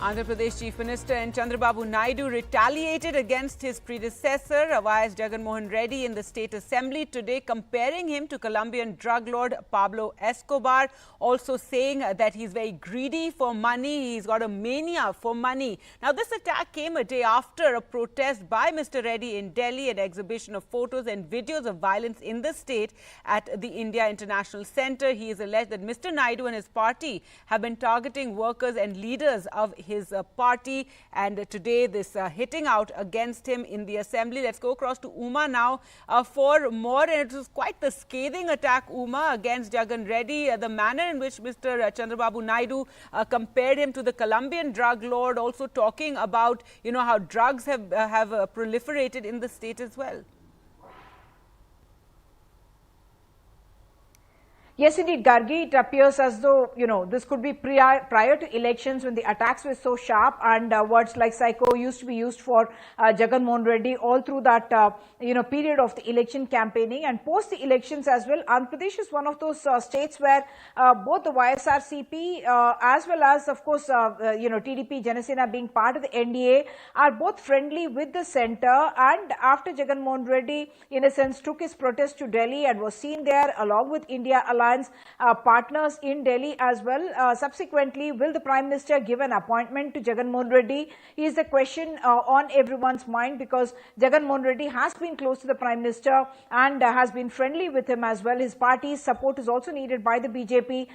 Andhra Pradesh Chief Minister N. Chandrababu Naidu retaliated against his predecessor, Y.S. Jagan Mohan Reddy, in the State Assembly today, comparing him to Colombian drug lord Pablo Escobar, also saying that he's very greedy for money, he's got a mania for money. Now, this attack came a day after a protest by Mr. Reddy in Delhi, an exhibition of photos and videos of violence in the state at the India International Centre. He has alleged that Mr. Naidu and his party have been targeting workers and leaders of his party, and today this hitting out against him in the assembly. Let's go across to Uma now for more, and it was quite the scathing attack, Uma, against Jagan Reddy. The manner in which Mr. Chandrababu Naidu compared him to the Colombian drug lord, also talking about, you know, how drugs have proliferated in the state as well. Yes, indeed, Gargi, it appears as though, this could be prior to elections when the attacks were so sharp, and words like psycho used to be used for Jagan Mohan Reddy all through that, period of the election campaigning. And post the elections as well, Andhra Pradesh is one of those states where both the YSRCP as well as, of course, TDP, Janasena being part of the NDA are both friendly with the centre. And after Jagan Mohan Reddy, in a sense, took his protest to Delhi and was seen there along with India Alliance partners in Delhi as well. Subsequently, will the Prime Minister give an appointment to Jagan Mohan Reddy is the question on everyone's mind, because Jagan Mohan Reddy has been close to the Prime Minister and has been friendly with him as well. His party's support is also needed by the BJP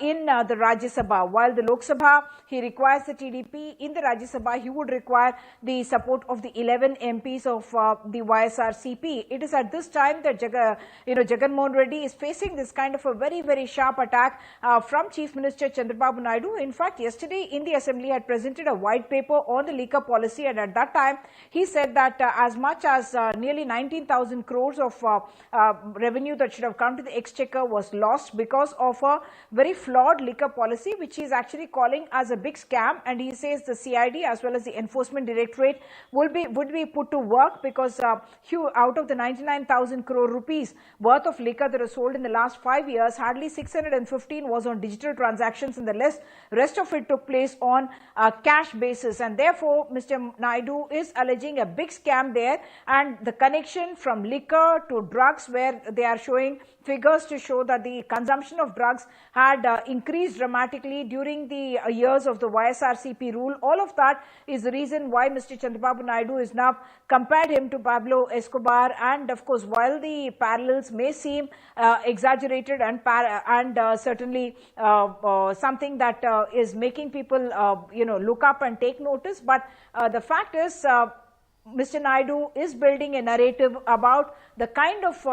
in the Rajya Sabha. While the Lok Sabha, he requires the TDP. In the Rajya Sabha, he would require the support of the 11 MPs of the YSRCP. It is at this time that Jagan Mohan Reddy is facing this kind of a very, very sharp attack from Chief Minister Chandrababu Naidu. In fact, yesterday in the Assembly had presented a white paper on the liquor policy, and at that time he said that as much as nearly 19,000 crores of revenue that should have come to the exchequer was lost because of a very flawed liquor policy, which he is actually calling as a big scam. And he says the CID as well as the Enforcement Directorate would be put to work, because out of the 99,000 crore rupees worth of liquor that was sold in the last 5 years, hardly 615 was on digital transactions, and the rest of it took place on a cash basis. And therefore, Mr. Naidu is alleging a big scam there, and the connection from liquor to drugs, where they are showing figures to show that the consumption of drugs had increased dramatically during the years of the YSRCP rule. All of that is the reason why Mr. Chandrababu Naidu is now compared him to Pablo Escobar. And of course, while the parallels may seem exaggerated and certainly something that is making people look up and take notice, but the fact is Mr. Naidu is building a narrative about the kind of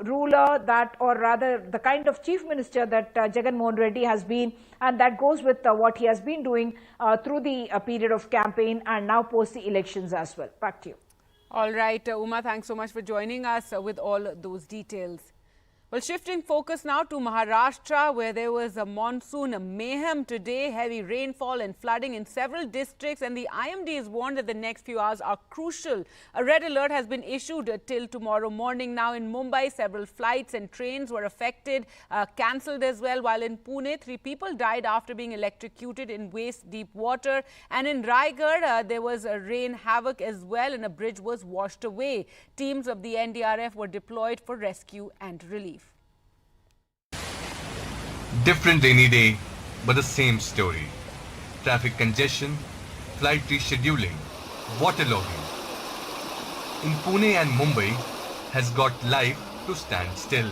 ruler that, or rather the kind of chief minister that Jagan Mohan Reddy has been, and that goes with what he has been doing through the period of campaign and now post the elections as well. Back to you. All right, Uma, thanks so much for joining us with all those details. Well, shifting focus now to Maharashtra, where there was a monsoon mayhem today, heavy rainfall and flooding in several districts, and the IMD is warned that the next few hours are crucial. A red alert has been issued till tomorrow morning. Now in Mumbai, several flights and trains were affected, cancelled as well, while in Pune, 3 people died after being electrocuted in waist-deep water. And in Raigad, there was a rain havoc as well, and a bridge was washed away. Teams of the NDRF were deployed for rescue and relief. Different rainy day, but the same story. Traffic congestion, flight rescheduling, waterlogging. In Pune and Mumbai has got life to stand still.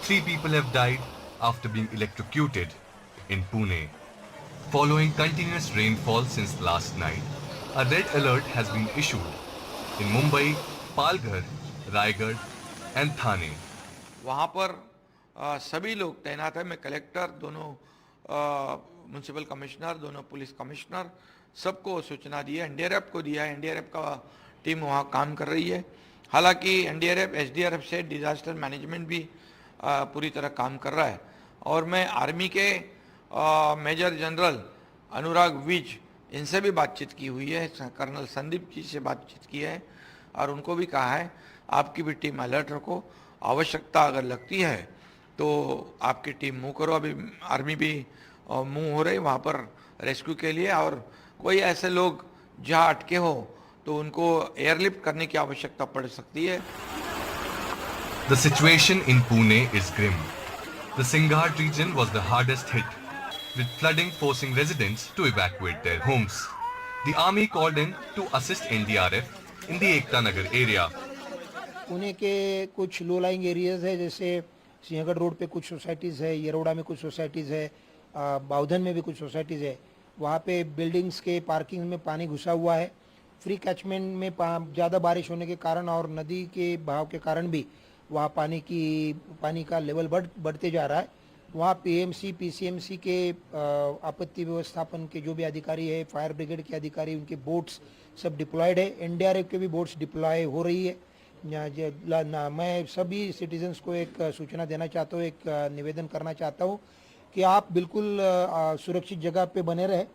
3 people have died after being electrocuted in Pune. Following continuous rainfall since last night, a red alert has been issued in Mumbai, Palghar, Raigad and Thane. वहाँ पर सभी लोग तैनात है। मैं collector, दोनों municipal commissioner, दोनों police commissioner, सबको सूचना दी है। एनडीआरएफ को दिया है। एनडीआरएफ का टीम वहाँ काम कर रही है। हालांकि एनडीआरएफ एसडीआरएफ से डिजास्टर मैनेजमेंट भी पूरी तरह काम कर रहा है। और मैं आर्मी के मेजर जनरल अनुराग विज, इनसे भी बातचीत की हुई है। कर्नल संदीप जी से बातचीत की है और उनको भी कहा है आपकी भी टीम अलर्ट रखो, आवश्यकता अगर लगती है तो आपकी टीम मूव करो। अभी आर्मी भी मूव हो रही, वहाँ पर रेस्क्यू के लिए, और कोई ऐसे लोग जहां अटके हो तो उनको एयरलिफ्ट करने की आवश्यकता पड़ सकती है। The situation in Pune is grim. The Singhat region was the hardest hit, with flooding forcing residents to evacuate their homes. The army called in to assist NDRF in the Ekta Nagar area. Pune के कुछ low lying areas है, जैसे Sinhagad road पे कुछ societies है, येरोड़ा में कुछ societies है, बाउधन में भी कुछ सोसाइटीज़ है। वहाँ पे बिल्डिंग्स के पार्किंग में पानी घुसा हुआ है। फ्री कैचमेंट में ज़्यादा बारिश होने के कारण और नदी के बहाव के कारण भी वहाँ पानी का लेवल बढ़ते जा रहा है। वहाँ पीएमसी पीसीएमसी के आपत्ति व्यवस्थापन के जो भी अधिकारी है, फायर ब्रिगेड के अधिकारी, उनके बोट्स सब डिप्लॉयड है। एनडीआरएफ के भी बोट्स डिप्लॉय हो रही है। मैं सभी सिटीजन्स को एक सूचना देना चाहता हूँ, एक निवेदन करना चाहता हूँ कि आप बिल्कुल सुरक्षित जगह पे बने रहे।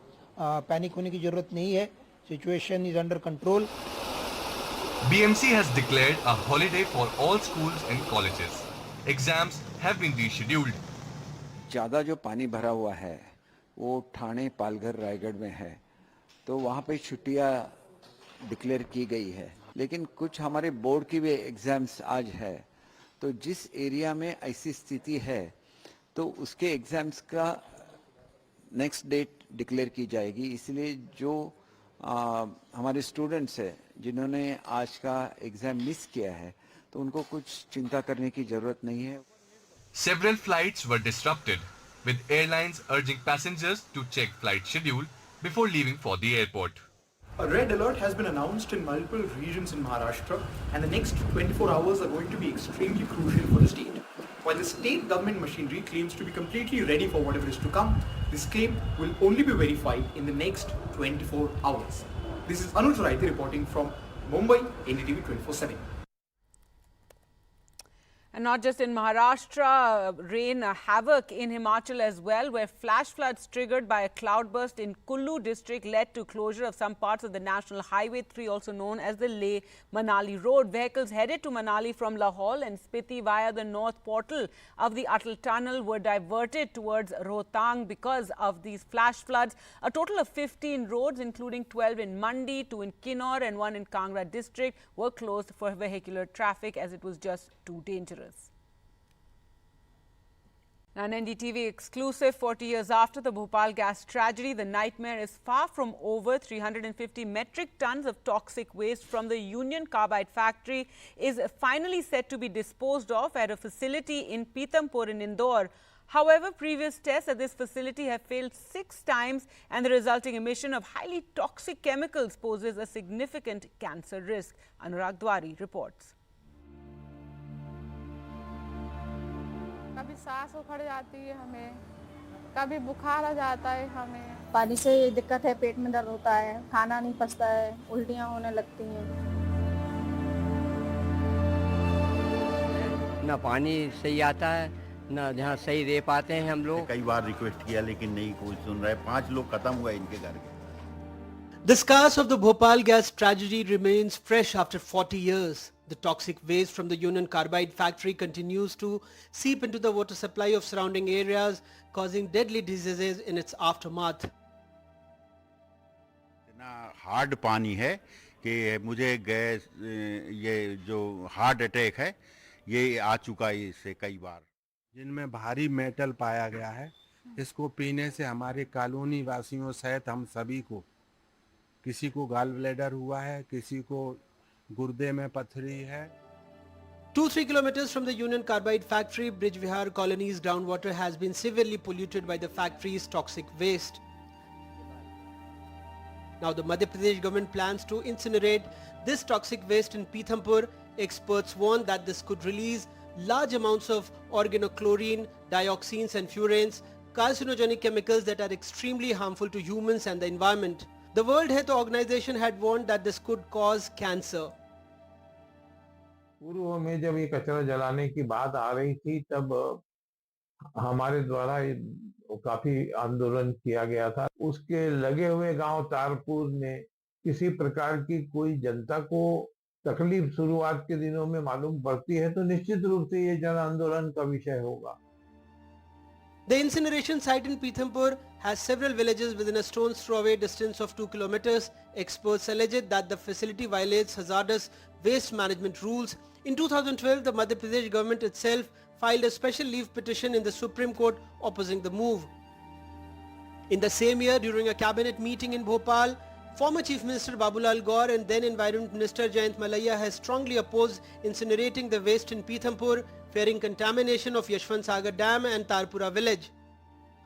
पैनिक होने की ज़रूरत नहीं है। Situation is under control. BMC has declared a holiday for all schools and colleges. Exams have been rescheduled. ज़्यादा जो पानी भरा हुआ है वो ठाणे, पालघर, रायगढ़ में है, तो वहाँ पे छुट्टियाँ डिक्लेयर की गई है। लेकिन कुछ हमारे बोर्ड की भी एग्ज़ाम्स आज है, तो जिस एरिया में ऐसी स्थिति है तो उसके एग्ज़ाम्स का नेक्स्ट डेट डिक्लेयर की जाएगी। इसलिए जो हमारे स्टूडेंट्स हैं जिन्होंने आज का एग्ज़ाम मिस किया है तो उनको कुछ चिंता करने की ज़रूरत नहीं है। Several flights were disrupted, with airlines urging passengers to check flight schedule before leaving for the airport. A red alert has been announced in multiple regions in Maharashtra, and the next 24 hours are going to be extremely crucial for the state. While the state government machinery claims to be completely ready for whatever is to come, this claim will only be verified in the next 24 hours. This is Anuj Raite reporting from Mumbai, NDTV 24/7. And not just in Maharashtra, rain havoc in Himachal as well, where flash floods triggered by a cloudburst in Kullu district led to closure of some parts of the National Highway 3, also known as the Leh-Manali Road. Vehicles headed to Manali from Lahore and Spiti via the north portal of the Atal Tunnel were diverted towards Rohtang because of these flash floods. A total of 15 roads, including 12 in Mandi, 2 in Kinnaur and 1 in Kangra district, were closed for vehicular traffic as it was just too dangerous. An NDTV exclusive. 40 years after the Bhopal gas tragedy, the nightmare is far from over. 350 metric tons of toxic waste from the Union Carbide factory is finally set to be disposed of at a facility in Pithampur in Indore. However, previous tests at this facility have failed 6 times, and the resulting emission of highly toxic chemicals poses a significant cancer risk. Anurag Dwari reports. कभी सांस उखड़ जाती है हमें, कभी बुखार आ जाता है हमें। पानी से ये दिक्कत है, पेट में दर्द होता है, खाना नहीं पचता है, उल्टियाँ होने लगती हैं। ना पानी सही आता है, ना जहाँ सही दे पाते हैं हम लोग। कई बार रिक्वेस्ट किया लेकिन नहीं कोई सुन रहा है। 5 लोग खत्म हुए इनके घर के। The scars of the Bhopal gas tragedy remains fresh after 40 years. The toxic waste from the Union Carbide factory continues to seep into the water supply of surrounding areas, causing deadly diseases in its aftermath. इतना hard पानी है कि मुझे gas, ये जो heart attack है ये आ चुका है इससे कई बार। जिनमें भारी मेटल पाया गया है, इसको पीने से हमारे कॉलोनी वासियों सहित हम सभी को, किसी को गॉल ब्लैडर हुआ है, किसी को गुर्दे में पथरी है। 2-3 kilometers from the Union Carbide factory, Bridge Vihar colony's groundwater has been severely polluted by the factory's toxic waste. Now the Madhya Pradesh government plans to incinerate this toxic waste in Pithampur. Experts warn that this could release large amounts of organochlorine, dioxins and furans, carcinogenic chemicals that are extremely harmful to humans and the environment. The World Health Organization had warned that this could cause cancer. पूर्व में जब ये कचरा जलाने की बात आ रही थी तब हमारे द्वारा काफी आंदोलन किया गया था। उसके लगे हुए गांव तारपुर में किसी प्रकार की कोई जनता को तकलीफ शुरुआत के दिनों में मालूम पड़ती है तो निश्चित रूप से ये जन आंदोलन का विषय होगा। The incineration site in Pithampur has several villages within a stone's throw away distance of 2 kilometers. Experts allege that the facility violates hazardous waste management rules. In 2012, the Madhya Pradesh government itself filed a special leave petition in the Supreme Court opposing the move. In the same year, during a cabinet meeting in Bhopal, former Chief Minister Babulal Gaur and then Environment Minister Jayant Malaiya has strongly opposed incinerating the waste in Pithampur, fearing contamination of Yashwant Sagar Dam and Tarpura village.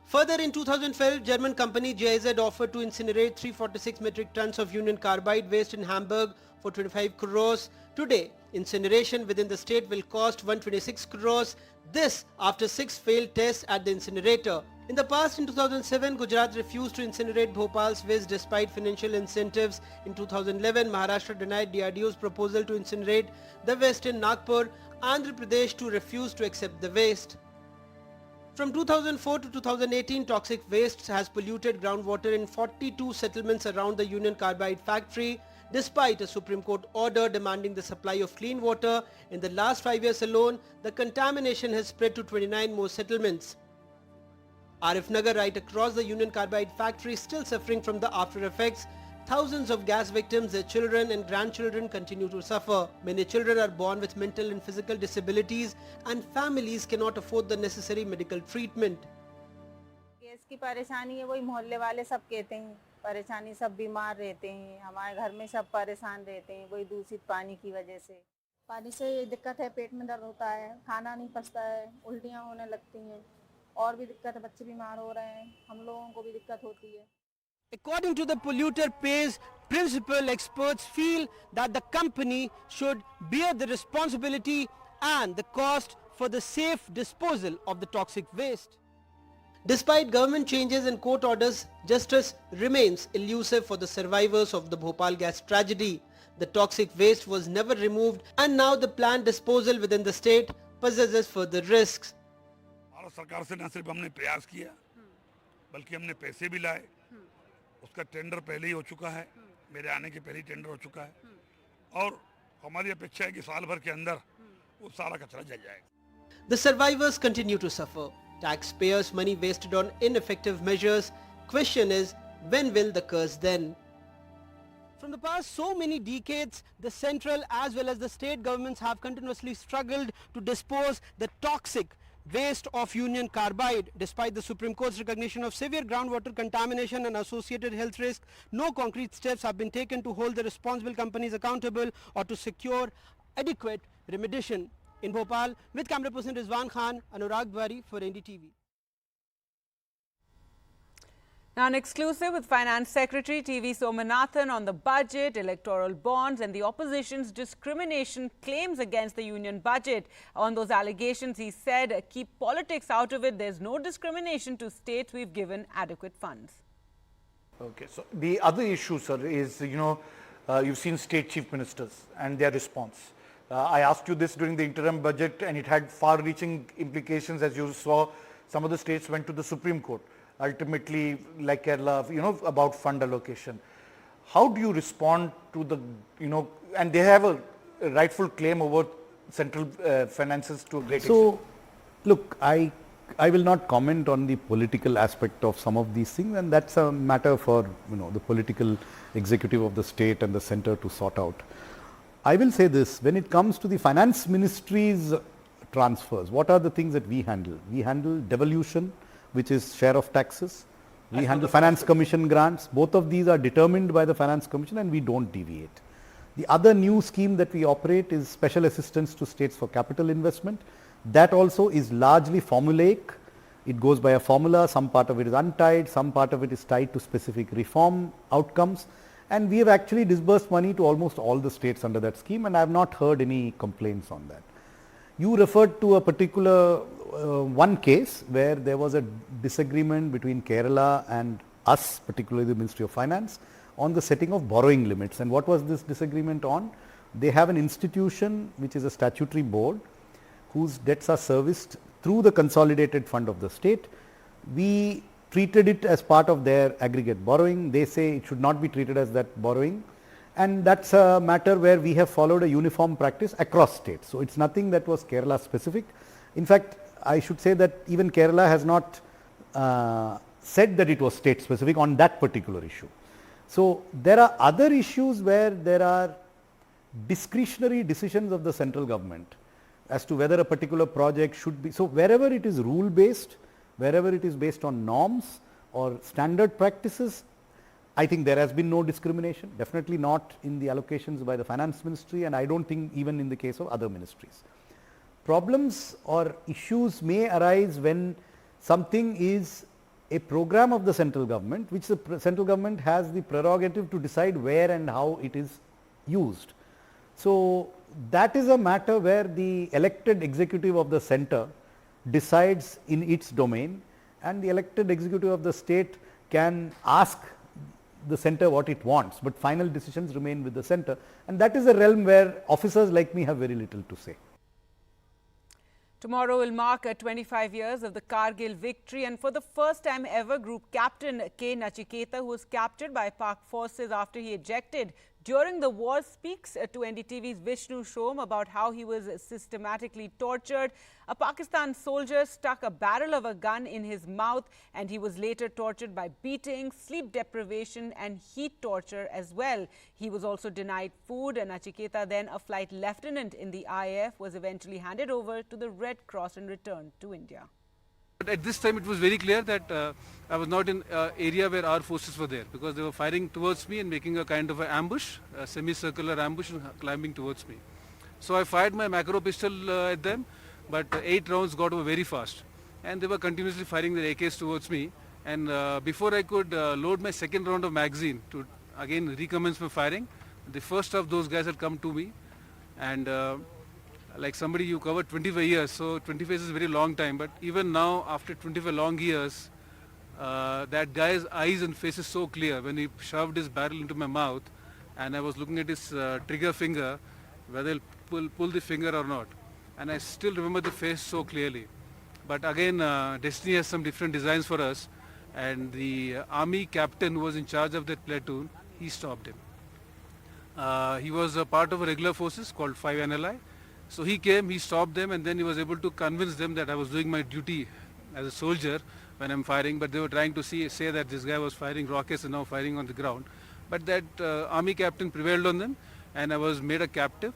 Further, in 2012, German company GIZ offered to incinerate 346 metric tons of Union Carbide waste in Hamburg for 25 crores. Today, incineration within the state will cost 126 crores. This after 6 failed tests at the incinerator. In the past, in 2007, Gujarat refused to incinerate Bhopal's waste despite financial incentives. In 2011, Maharashtra denied DRDO's proposal to incinerate the waste in Nagpur. Andhra Pradesh too refused to accept the waste. From 2004 to 2018, toxic waste has polluted groundwater in 42 settlements around the Union Carbide factory. Despite a Supreme Court order demanding the supply of clean water, in the last 5 years alone, the contamination has spread to 29 more settlements. Arif Nagar, right across the Union Carbide factory, is still suffering from the after effects. Thousands of gas victims, their children and grandchildren continue to suffer. Many children are born with mental and physical disabilities and families cannot afford the necessary medical treatment. Gas की परेशानी है, वही मोहल्ले वाले सब कहते हैं परेशानी, सब बीमार रहते हैं, हमारे घर में सब परेशान रहते हैं वही दूषित पानी की वजह से। पानी से ये दिक्कत है, पेट में दर्द होता है, खाना नहीं पचता है, उल्टियाँ होने लगती हैं, और भी दिक्कत है, बच्चे बीमार हो रहे हैं, हम लोगों को भी दिक्कत होती है। According to the polluter pays principle, experts feel that the company should bear the responsibility and the cost for the safe disposal of the toxic waste. Despite government changes and court orders, justice remains elusive for the survivors of the Bhopal gas tragedy. The toxic waste was never removed and now the planned disposal within the state possesses further risks. Bharat सरकार से न सिर्फ हमने प्रयास किया बल्कि हमने पैसे भी लाए, उसका टेंडर पहले ही हो चुका है, मेरे आने के पहले ही टेंडर हो चुका है और हमारी अपेक्षा है कि साल भर के अंदर वो सारा कचरा जल जाएगा। The survivors continue to suffer. Taxpayers' money wasted on ineffective measures. Question is, when will the curse end? From the past so many decades, the central as well as the state governments have continuously struggled to dispose the toxic waste of Union Carbide. Despite the Supreme Court's recognition of severe groundwater contamination and associated health risks, no concrete steps have been taken to hold the responsible companies accountable or to secure adequate remediation. In Bhopal, with camera person Rizwan Khan, Anurag Dwari for NDTV. Now an exclusive with Finance Secretary TV Somanathan on the budget, electoral bonds and the opposition's discrimination claims against the union budget. On those allegations, he said, keep politics out of it. There's no discrimination to states. We've given adequate funds. Okay, so the other issue, sir, is, you've seen state chief ministers and their response. I asked you this during the interim budget and it had far-reaching implications. As you saw, some of the states went to the Supreme Court, ultimately like Kerala, about fund allocation. How do you respond to the, and they have a rightful claim over central finances to a great extent. So, look, I will not comment on the political aspect of some of these things, and that's a matter for, the political executive of the state and the center to sort out. I will say this, when it comes to the finance ministry's transfers, what are the things that we handle? We handle devolution, which is share of taxes. We handle finance commission grants. Both of these are determined by the finance commission and we don't deviate. The other new scheme that we operate is special assistance to states for capital investment. That also is largely formulaic. It goes by a formula. Some part of it is untied. Some part of it is tied to specific reform outcomes. And we have actually disbursed money to almost all the states under that scheme, and I have not heard any complaints on that. You referred to a particular one case where there was a disagreement between Kerala and us, particularly the Ministry of Finance, on the setting of borrowing limits. And what was this disagreement on? They have an institution which is a statutory board whose debts are serviced through the consolidated fund of the state. We treated it as part of their aggregate borrowing. They say it should not be treated as that borrowing, and that's a matter where we have followed a uniform practice across states. So it's nothing that was Kerala specific. In fact, I should say that even Kerala has not said that it was state specific on that particular issue. So there are other issues where there are discretionary decisions of the central government as to whether a particular project should be. So wherever it is rule based, wherever it is based on norms or standard practices, I think there has been no discrimination, definitely not in the allocations by the finance ministry, and I don't think even in the case of other ministries. Problems or issues may arise when something is a program of the central government, which the central government has the prerogative to decide where and how it is used. So that is a matter where the elected executive of the center decides in its domain, and the elected executive of the state can ask the center what it wants, but final decisions remain with the center, and that is a realm where officers like me have very little to say. Tomorrow will mark 25 years of the Kargil victory, and for the first time ever, Group Captain K. Nachiketa, who was captured by Pak forces after he ejected during the war, speaks to NDTV's Vishnu Shom about how he was systematically tortured. A Pakistan soldier stuck a barrel of a gun in his mouth, and he was later tortured by beating, sleep deprivation and heat torture as well. He was also denied food, and Nachiketa, then a flight lieutenant in the IAF, was eventually handed over to the Red Cross and returned to India. But at this time it was very clear that I was not in area where our forces were there, because they were firing towards me and making a kind of an ambush, a semicircular ambush, and climbing towards me. So I fired my macro pistol at them, but 8 rounds got over very fast, and they were continuously firing their AKs towards me, and before I could load my second round of magazine to again recommence my firing, the first of those guys had come to me, and like somebody you covered 25 years, so 25 years is a very long time, but even now after 25 long years, that guy's eyes and face is so clear when he shoved his barrel into my mouth, and I was looking at his trigger finger, whether he'll pull the finger or not, and I still remember the face so clearly. But again, destiny has some different designs for us, and the army captain who was in charge of that platoon, he stopped him. He was a part of a regular forces called 5 NLI. So he came, he stopped them, and then he was able to convince them that I was doing my duty as a soldier when I'm firing, but they were trying to say that this guy was firing rockets and now firing on the ground. But that army captain prevailed on them, and I was made a captive,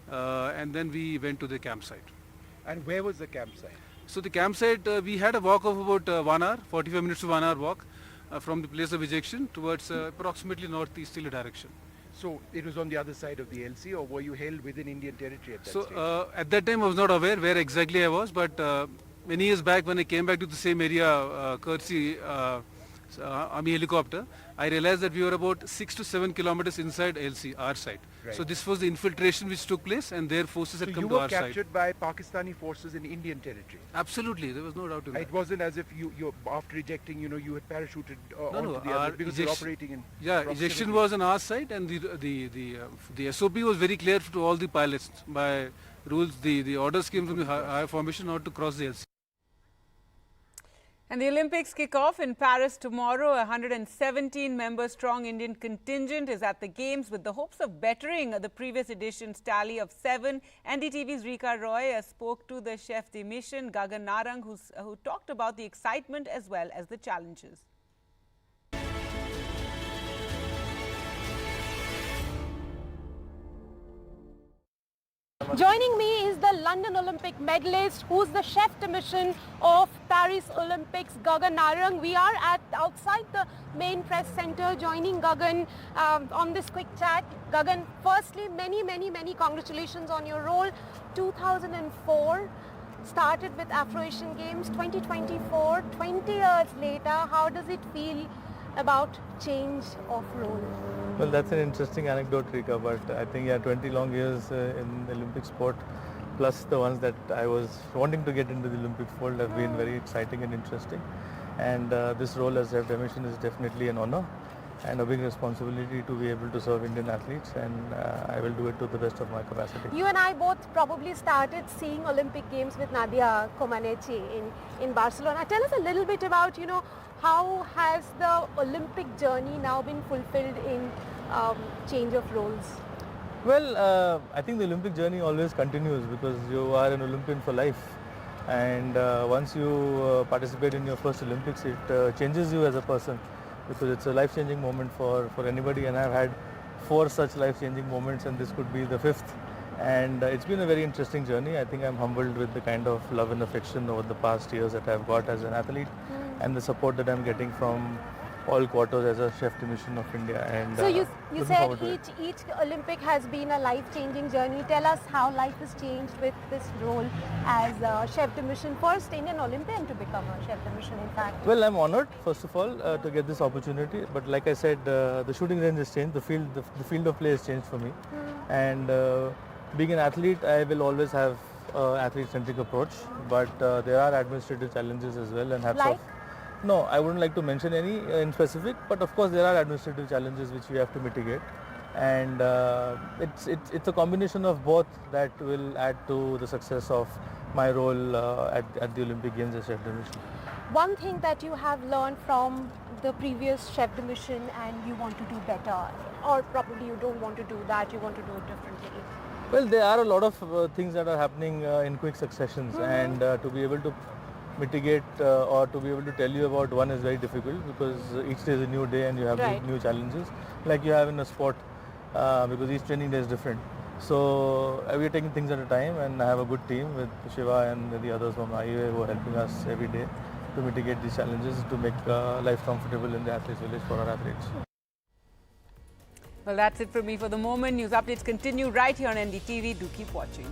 and then we went to the campsite. And where was the campsite? So the campsite, we had a walk of about 1 hour, 45 minutes to 1 hour walk from the place of ejection towards approximately northeasterly direction. So it was on the other side of the LC, or were you held within Indian territory at that stage? So at that time I was not aware where exactly I was, but many years back when I came back to the same area, courtesy army helicopter, I realized that we were about 6 to 7 kilometers inside LC, our side. Right. So this was the infiltration which took place, and their forces had come to our side. So you were captured by Pakistani forces in Indian territory? Absolutely, there was no doubt in that. It wasn't as if you after ejecting, you had parachuted onto the other, because you're operating in ejection was on our side, and the SOP was very clear to all the pilots. By rules, the orders came from the higher formation not to cross the LC. And the Olympics kick off in Paris tomorrow. A 117-member strong Indian contingent is at the Games with the hopes of bettering the previous edition's tally of 7. NDTV's Rika Roy spoke to the chef de mission, Gagan Narang, who talked about the excitement as well as the challenges. Joining me is the London Olympic medalist, who's the chef de mission of Paris Olympics, Gagan Narang. We are outside the main press center, joining Gagan on this quick chat. Gagan, firstly, many congratulations on your role. 2004 started with Afro-Asian Games, 2024, 20 years later. How does it feel about change of role? Well, that's an interesting anecdote, Rika, but I think 20 long years in the Olympic sport, plus the ones that I was wanting to get into the Olympic fold, have been very exciting and interesting. And this role as chef de mission is definitely an honor and a big responsibility to be able to serve Indian athletes, and I will do it to the best of my capacity. You and I both probably started seeing Olympic Games with Nadia Comaneci in Barcelona. Tell us a little bit about, how has the Olympic journey now been fulfilled in change of roles? Well, I think the Olympic journey always continues because you are an Olympian for life. And once you participate in your first Olympics, it changes you as a person, because it's a life-changing moment for anybody, and I've had 4 such life-changing moments, and this could be the 5th. And it's been a very interesting journey. I think I'm humbled with the kind of love and affection over the past years that I've got as an athlete, and the support that I'm getting from all quarters as a chef de mission of India. And So you looking said forward to it. each Olympic has been a life-changing journey. Tell us how life has changed with this role as chef de mission, first Indian Olympian to become a chef de mission, in fact. Well, I'm honored, first of all, to get this opportunity. But like I said, the shooting range has changed. The field of play has changed for me. And being an athlete, I will always have athlete-centric approach. But there are administrative challenges as well, and hats off. No, I wouldn't like to mention any in specific. But of course, there are administrative challenges which we have to mitigate. And it's a combination of both that will add to the success of my role at the Olympic Games as chef de mission. One thing that you have learned from the previous chef de mission and you want to do better, or probably you don't want to do that, you want to do it differently. Well, there are a lot of things that are happening in quick successions, and to be able to mitigate or to be able to tell you about one is very difficult, because each day is a new day and you have new challenges like you have in a sport, because each training day is different. So we are taking things at a time, and I have a good team with Shiva and the others from IUA who are helping us every day to mitigate these challenges, to make life comfortable in the athletes village for our athletes. Well, that's it from me for the moment. News updates continue right here on NDTV. Do keep watching.